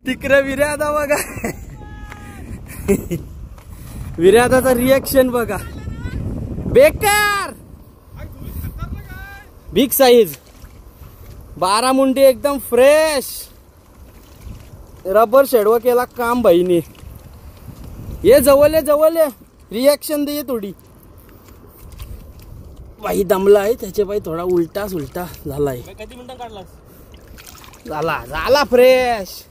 तिकडे विर्यादा बघा, विर्यादाचा रिएक्शन बघा, बेकार. बिग साईज 12 मुंडी एकदम फ्रेश. रबर शेडवा केला काम भाईने. ये जवळ रिएक्शन दे थोडी. भाई दमला आहे त्याचे भाई, थोडा उलटा सुलटा झालाय. किती मिनिटं काढलास? झाला फ्रेश.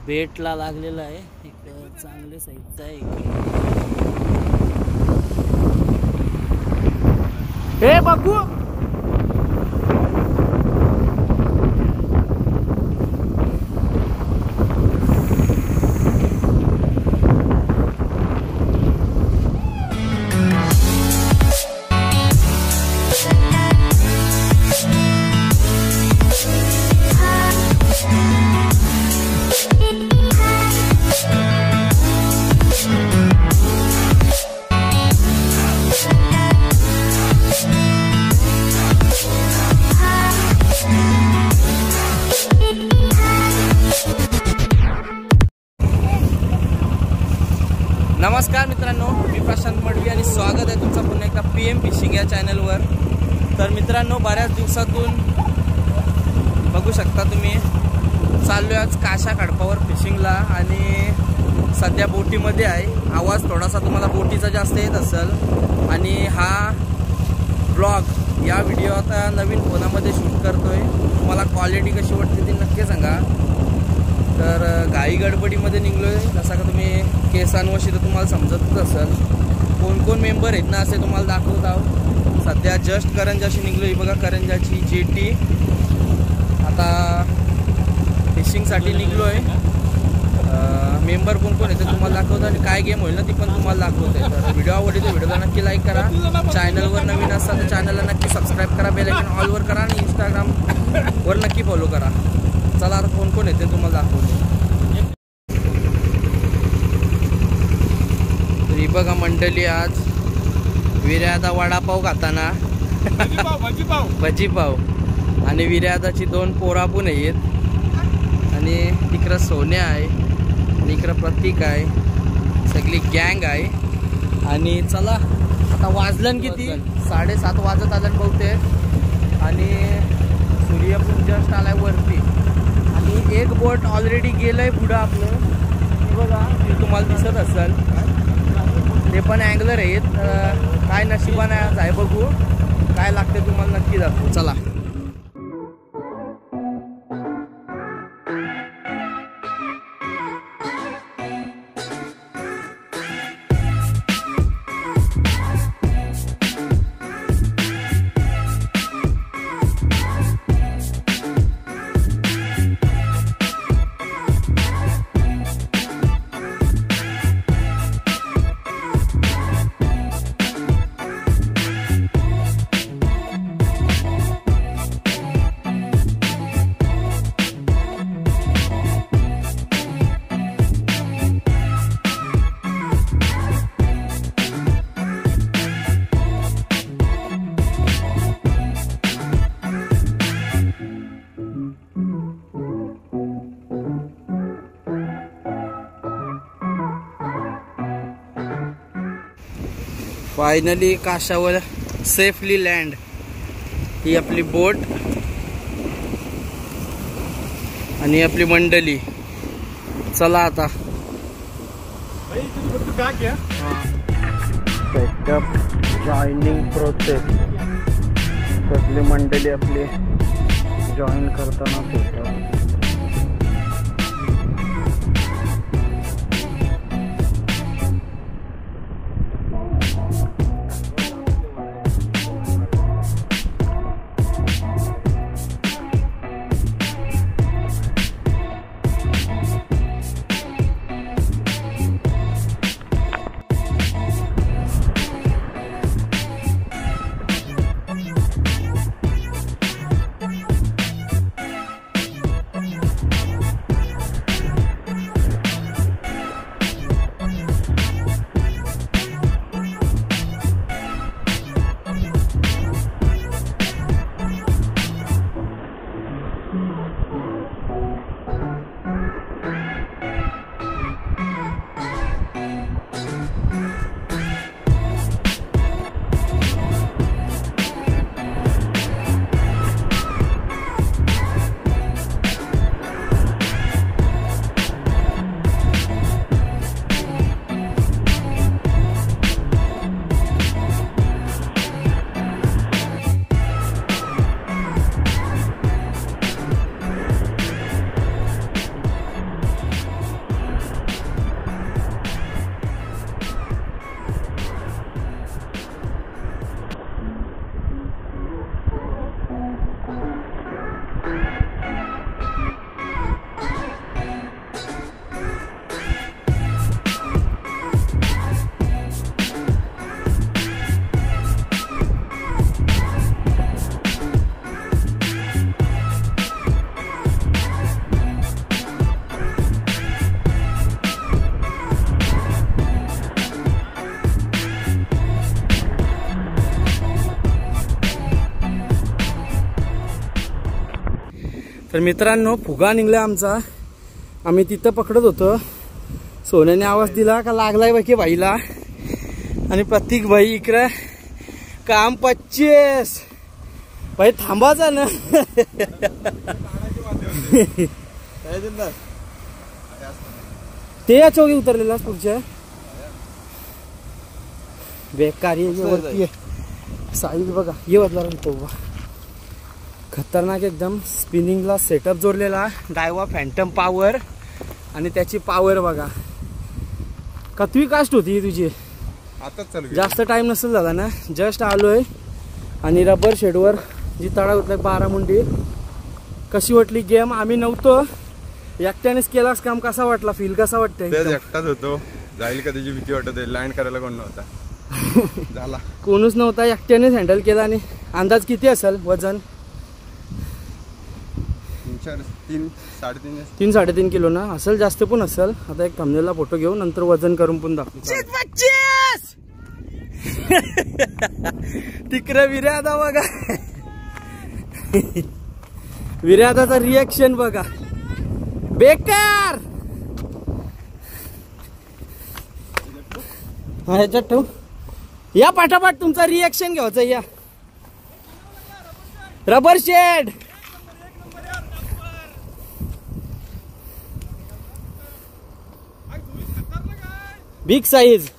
बेटला लागलेला आहे एक चांगले साईजचा आहे. हे बघू नमस्कार मित्रांनो, मी प्रशांत मडवी आणि स्वागत आहे तुमचं पुन्हा एकदा PM फिशिंग या चॅनलवर. तर मित्रांनो, बऱ्याच दिवसातून बघू शकता तुम्ही चाललो आज काशा खडपावर फिशिंगला आणि सध्या बोटीमध्ये आहे. आवाज थोडासा तुम्हाला बोटीचा जास्त येत असेल. आणि हा ब्लॉग या व्हिडिओ आता नवीन फोनामध्ये शूट करतोय. तुम्हाला क्वालिटी कशी वाटते ती नक्की सांगा. तर घाई गडबडीमध्ये निघलोय, जसं का तुम्ही केसांवशी तर तुम्हाला समजतच असेल. कोण कोण मेंबर आहेत ना असे तुम्हाला दाखवत आहो. सध्या जस्ट करंजाशी निघलोय. बघा करंजाची जेटी. आता फिशिंगसाठी निघलोय. मेंबर कोण कोण आहेत ते तुम्हाला दाखवतो आणि काय गेम होईल ना ती पण तुम्हाला दाखवते. तर व्हिडिओ आवडली तर व्हिडिओला नक्की लाईक करा. चॅनलवर नवीन असाल तर चॅनलला नक्की सबस्क्राईब करा. बेल आयकॉन ऑलवर करा आणि इंस्टाग्रामवर नक्की फॉलो करा. चला आता कोण कोण येते तुम्हाला दाखवतो. तरी बघा मंडळी, आज विर्यादा वडापाव खाताना भजीपाव आणि विर्यादाची 2 पोरा पण आहेत. आणि इकडं सोन्या आहे आणि इकडं प्रतीक आहे. सगळी गँग आहे. आणि चला आता वाजलं किती, 7:30 वाजत आलं बहुतेक. आणि सूर्य पण जस्ट आलाय वरती. आणि एक बोट ऑलरेडी गेलंय पुढं आपलं. बघा ते तुम्हाला दिसत असेल. ते पण अँगलर आहेत. काय नशिबाने आज आहे, बघू काय लागते तुम्हाला नक्की दाखवू. चला फायनली काशावर सेफली लँड. ही आपली बोट आणि आपली मंडळी. चला आता सेटअप जॉईनिंग प्रोसेस. कसली मंडळी आपली जॉईन करताना सेटअप. तर मित्रांनो फुगा निघला आमचा, आम्ही तिथं पकडत होतो. सोन्याने आवाज दिला का लागलाय बाकी भाईला. आणि प्रतीक भाई इकडे काम 25 भाई थांबाचा ना. ते या चौकी उतरलेला पुढच्या बेकारी वरती साईज बघा. ये वाजला होतो खतरनाक एकदम. स्पिनिंगला सेटअप जोडलेला डायवा फॅन्टम पॉवर आणि त्याची पॉवर बघा. कतवी कास्ट होती तुझी? आता चालू जास्त टाइम नसेल झाला ना. जस्ट आलोय आणि रबर शेडवर जी तडा होतलाय 12 मुंडी. कशी वाटली गेम? आम्ही नव्हतो, एकट्यानेच केलास काम. कसा वाटला? फील कसा वाटतंय? एकटाच होतो, जाईल का त्याची भीती वाटत. लँड करायला कोण नव्हता. झाला कोणच नव्हता, एकट्यानेच हँडल केला. आणि अंदाज किती असेल वजन? 3-3.5 किलो ना असेल, जास्त पण असेल. आता एक थंबनेलला फोटो घेऊ, नंतर वजन करून पण दाखवू. तिकडे विर्यादा बघा. विर्यादाचा रिएक्शन बघा, बेकार. ह्याच्यात ठेव. या पाठापाठ तुमचा रिएक्शन घ्यायचा. या रबर शेड बिग साईज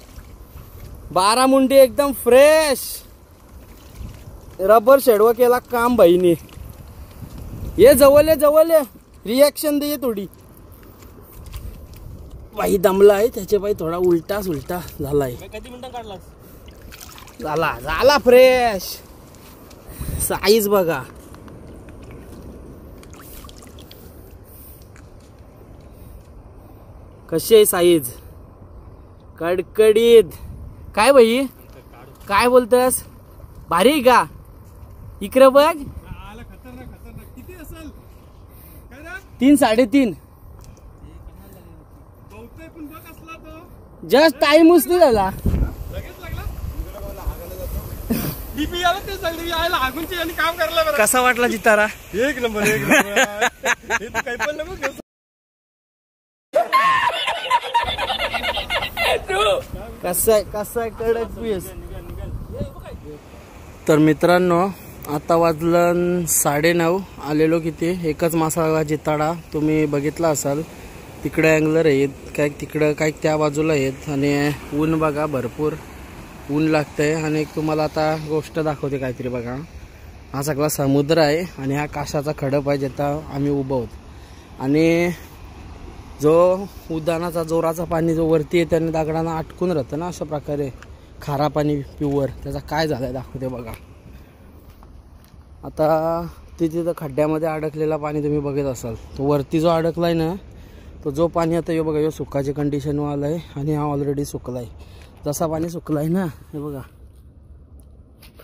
12 मुंडी एकदम फ्रेश. रबर शेडवर केला काम भाईने. ये जवळ जवळ रिएक्शन दे थोडी. बाई दमलाय, त्याचे बाई थोडा उलटा सुलटा झालाय. किती मिनिटं काढलास? झाला फ्रेश. साईज बघा कशी आहे साईज, कडकडीत. काय भाई काय बोलतस? भारी आहे का? इकडे बघ. 3-3.5 जस्ट टाइम उचली झाला. कसा वाटला जितारा? एक नंबर. कसा कडक पीस. तर मित्रांनो आता वाजलं 9:30. आलेलो किती, एकच मासा जिताडा. तुम्ही बघितला असाल. तिकडे अँगलर आहेत काय, तिकडं काय त्या बाजूला आहेत. आणि ऊन बघा, भरपूर ऊन लागतंय. आणि तुम्हाला आता गोष्ट दाखवते काहीतरी बघा. हा सगळा समुद्र आहे आणि हा काशाचा खडप आहे जिथं आम्ही उभं आहोत. आणि जो उद्यानाचा जोराचा पाणी जो वरती आहे त्याने दगडांना अटकून राहतं ना, अशा प्रकारे खारा पाणी प्युअर. त्याचा काय झालंय दाखवते बघा. आता तिथे खड्ड्यामध्ये अडकलेला पाणी तुम्ही बघत असाल. तो वरती जो अडकलाय ना, तो जो पाणी आता हे बघा, हे सुकाची कंडिशन आलाय. आणि हा ऑलरेडी सुकलाय. जसा पाणी सुकलाय ना, हे बघा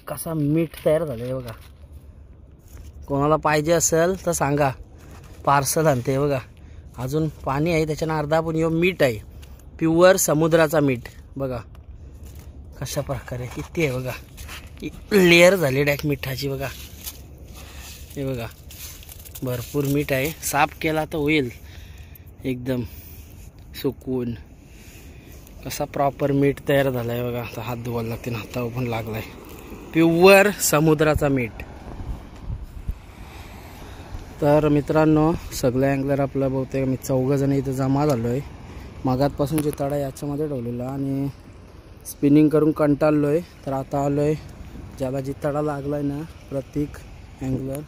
कसा मीठ तयार झालंय बघा. कोणाला पाहिजे असेल तर सांगा, पार्सल आणते. हे बघा अजून पाणी आहे त्याच्यानं अर्धा, पण हे मीठ आहे, प्युअर समुद्राचा मीठ. बघा कशा प्रकारे किती आहे बघा, लेअर झाली डायरेक्ट मिठाची बघा. हे बघा भरपूर मीठ आहे. साफ केला तर होईल एकदम सुकून. कसा प्रॉपर मीठ तयार झालाय बघा. आता हात धुवायला लागते, हातावर पण लागलाय. प्युअर समुद्राचा मीठ. तर मित्रांनो सगळे अँगलर आपलं बहुतेक मी 4 जण इथं जमा झालो आहे. मागातपासून जिताडा याच्यामध्ये ठेवलेला आणि स्पिनिंग करून कंटाळलो आहे. तर आता आलो आहे ज्याला जिताडा लागला आहे ना, प्रतीक अँगलर,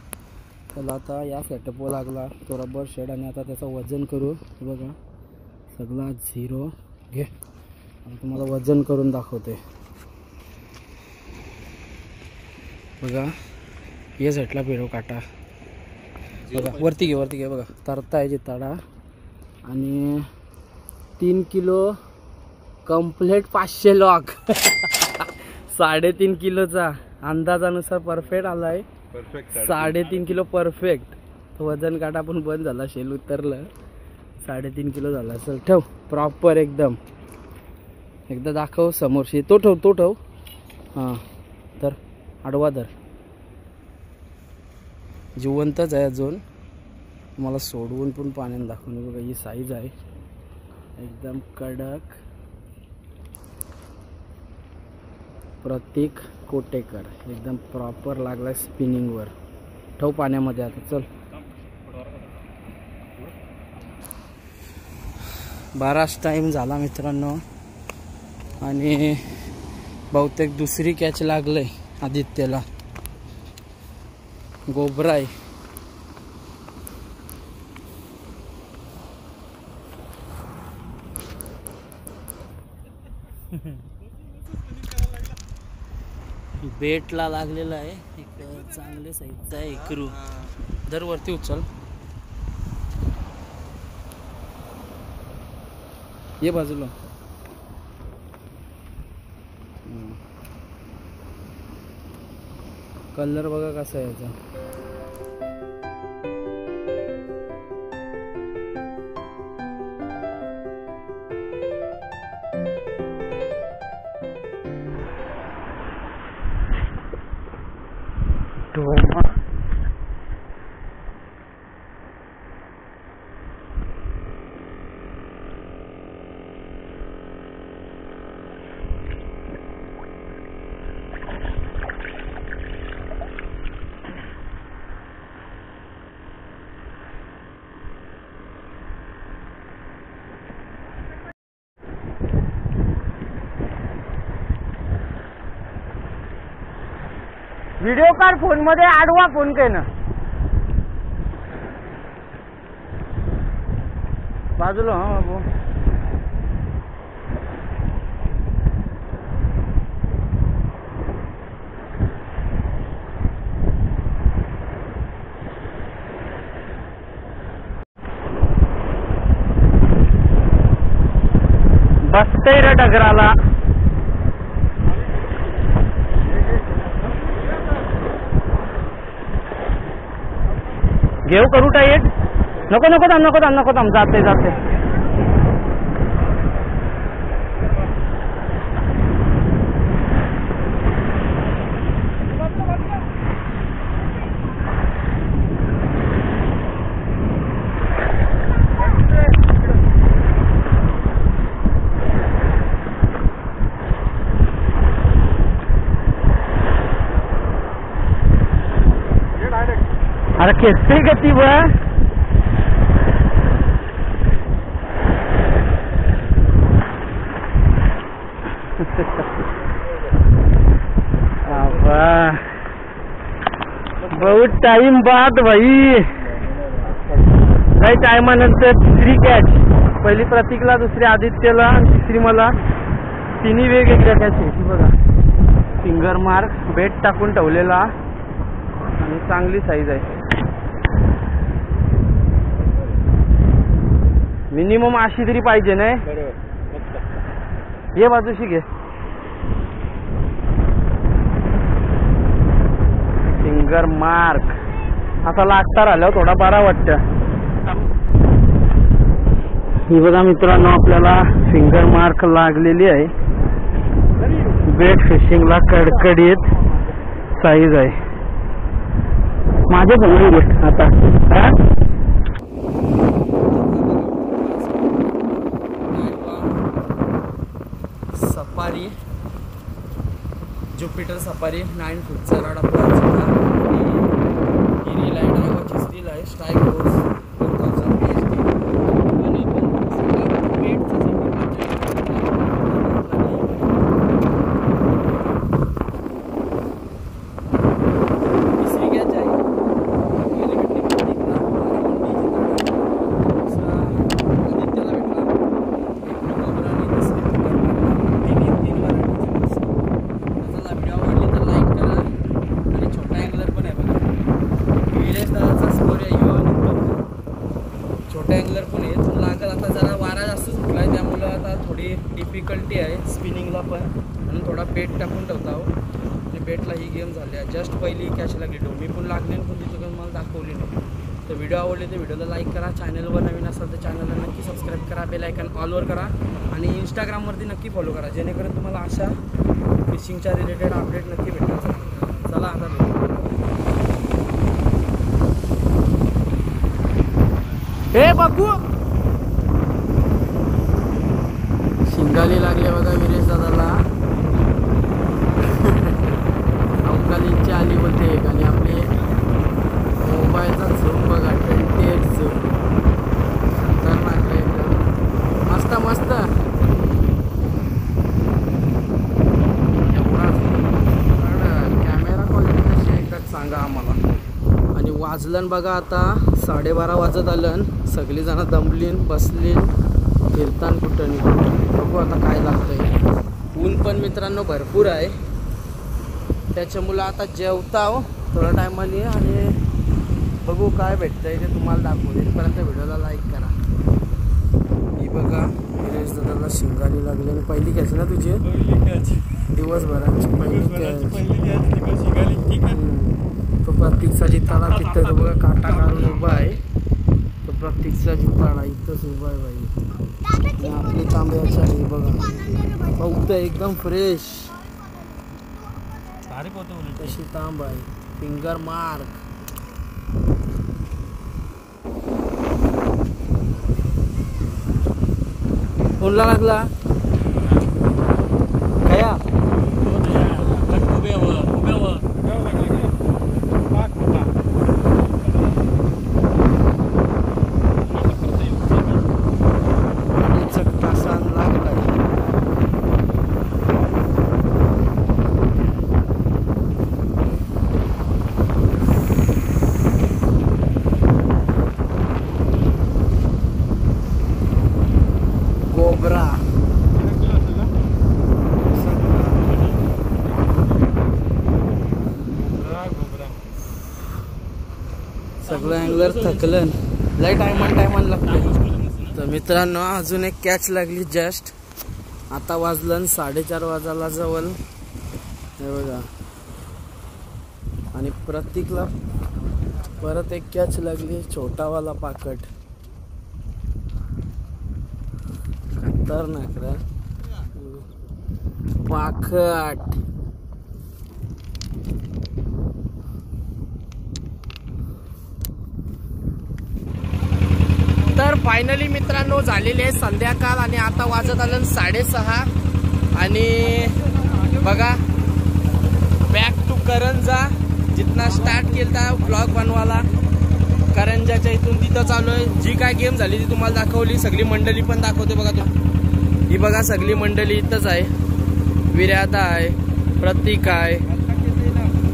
त्याला आता या सेटअपवर लागला तो रबर शेड. आणि आता त्याचं वजन करू. बघा सगळा 0 घे. आता तुम्हाला वजन करून दाखवते बघा. ये साईडला पेरो काटा बघा, वरती घे बघा. तरताय जिताडा आणि 3 किलो कंप्लेट 500 लॉक. 3.5 किलोचा अंदाजानुसार परफेक्ट आलाय. 3.5 किलो परफेक्ट. वजन काटा पण बंद झाला, शेल उतरलं. 3.5 किलो झाला असेल. ठेव प्रॉपर एकदम. एकदा दाखव समोरशी. तो ठेव. हां तर आडवा धर. जिवंतच आहे अजून. तुम्हाला सोडवून पण पाण्यात दाखवून. बघा ही साईज आहे एकदम कडक. प्रतीक कोटेकर एकदम प्रॉपर लागलाय स्पिनिंगवर. ठेव पाण्यामध्ये आता. चल 12 टाइम झाला मित्रांनो आणि बहुतेक दुसरी कॅच लागलंय आदित्यला. गोबराय. बेटला लागलेला आहे एक चांगले साईजचा आहे एकरू. दरवरती उचल. ये बाजूला. कलर बघा कसा आहे याचा. व्हिडिओ काढ फोन मध्ये. आडवा फोन काय ना बाजूला. हा बाबू बसतय रे डगराला. घेऊ करू टाईट. नको नको थांब नको थांब नको थांब. जाते जाते. अरे खेचते गती बा. बहुत टाइम बाद भाई. काही टायमानंतर तिसरी कॅच. पहिली प्रतीकला, दुसरी आदित्यला आणि तिसरी मला. तिन्ही वेगवेगळ्या कॅच आहे. बघा फिंगर मार्क बेट टाकून ठेवलेला आणि चांगली साईज आहे. मिनिमम 80 तरी पाहिजे नाही. ये बाजूशी घे. फिंगर मार्क असा लागता राहिला थोडा बरा वाटतं. ही बघा मित्रांनो आपल्याला फिंगर मार्क लागलेली आहे. बेट फिशिंगला कडकडीत साईज आहे. माझे समजून घे आता. सफारी ज्युपिटर सफारी 9 फूटचा रॉड आपला. ही रील आहे डायवाचीच रील आहे. स्ट्राईक फोर्स 4000 PSD आणि तिसरी कॅच आहे. आदित्यला भेटला अँगलर पण आहे. तो लागल. आता जरा वारा जास्त सुटला आहे त्यामुळं आता थोडी डिफिकल्टी आहे स्पिनिंगला पण. म्हणून थोडा बेट टाकून ठेवता हो. आणि बेटला ही गेम झाली आहे. जस्ट पहिली कॅच लागली. मी पण लागले पण तिथं पण मला दाखवली नाही. तर व्हिडिओ आवडले तर व्हिडिओला लाईक करा. चॅनलवर नवीन असाल तर चॅनलला नक्की सबस्क्राईब करा. बेल आयकॉन ऑलवर करा आणि इंस्टाग्रामवरती नक्की फॉलो करा जेणेकरून तुम्हाला अशा फिशिंगच्या रिलेटेड अपडेट नक्की भेटतात. चला आता भेटू. हे बघू शिंगाली लागले बघा विरेश दादाला. अवकालींची आली होते आणि आपले मोबाईलचा झूम बघा 28 झूम खतरनाक एकदम मस्त मस्त. एवढा कॅमेरा क्वालिटी कशी एकदाच सांगा आम्हाला. आणि वाजलन बघा आता 12:30 वाजत आलं. सगळी जण दमलीन बसलीन फिरतान कुठं नाही. बघू आता काय लागतंय. ऊन पण मित्रांनो भरपूर आहे त्याच्यामुळं आता जेवताव थोड्या टायमाने आणि बघू काय भेटतंय ते तुम्हाला दाखवू. इथपर्यंत व्हिडिओला लाईक करा. ही बघा विरेश दादाला शिंगाली लागली आणि पहिली कॅच ना तुझी दिवसभराची पहिली कॅच. तो प्रत्येकचा जिताला तिथं तो बघा काटा काढून उभा आहे. तो प्रत्येकचा जिताला इथंच उभा आहे बाई. आपली तांब्याच्या आहे बघा बहुत एकदम फ्रेश कशी तांब आहे. फिंगर मार्क कोणला लागला कया कोबरा सगळं अँगलर थकलं. लय टायमान लागतं. तर मित्रांनो अजून एक कॅच लागली जस्ट आता. वाजलं 4:30 वाजायला जवळ हे बघा. आणि प्रत्येकला परत एक कॅच लागली छोटावाला पाकट. खतरनाक रे पाकट. तर फायनली मित्रांनो झालेली आहे संध्याकाळ आणि आता वाजत आलं 6:30 आणि बघा बॅक टू करंजा. जितना स्टार्ट केला ब्लॉग बनवायला करंजाच्या इथून तिथं चालू आहे. जी काय गेम झाली ती तुम्हाला दाखवली. सगळी मंडळी पण दाखवते बघा तुम्ही. ही बघा सगळी मंडळी इथंच आहे. विर्यादा आहे, प्रतीक आहे,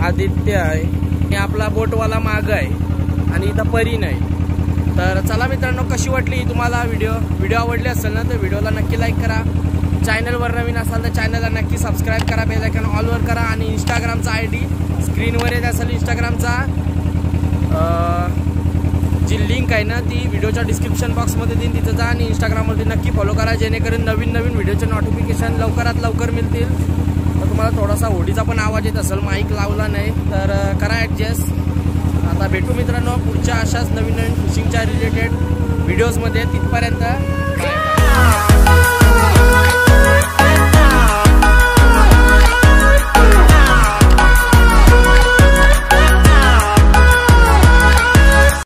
आदित्य आहे, हे आपला बोटवाला माग आहे आणि इथं परी नाही. तर चला मित्रांनो कशी वाटली तुम्हाला व्हिडिओ आवडली असेल ना तर व्हिडिओला नक्की लाईक करा. चॅनलवर नवीन असाल तर चॅनलला नक्की सबस्क्राईब करा. बेल आयकॉन ऑलवर करा. आणि इंस्टाग्रामचा ID स्क्रीनवर येत असेल. इंस्टाग्रामचा जी लिंक आहे ना ती व्हिडिओच्या डिस्क्रिप्शन बॉक्समध्ये देईन. तिथं जा आणि इंस्टाग्राममध्ये नक्की फॉलो करा जेणेकरून नवीन व्हिडिओचे नोटिफिकेशन लवकरात लवकर मिळतील. तर तुम्हाला थोडासा होडीचा पण आवाज येत असेल माईक लावला नाही तर करा ॲडजस्ट. आता भेटू मित्रांनो पुढच्या अशाच नवीन फिशिंगच्या रिलेटेड व्हिडिओजमध्ये. तिथपर्यंत बाय.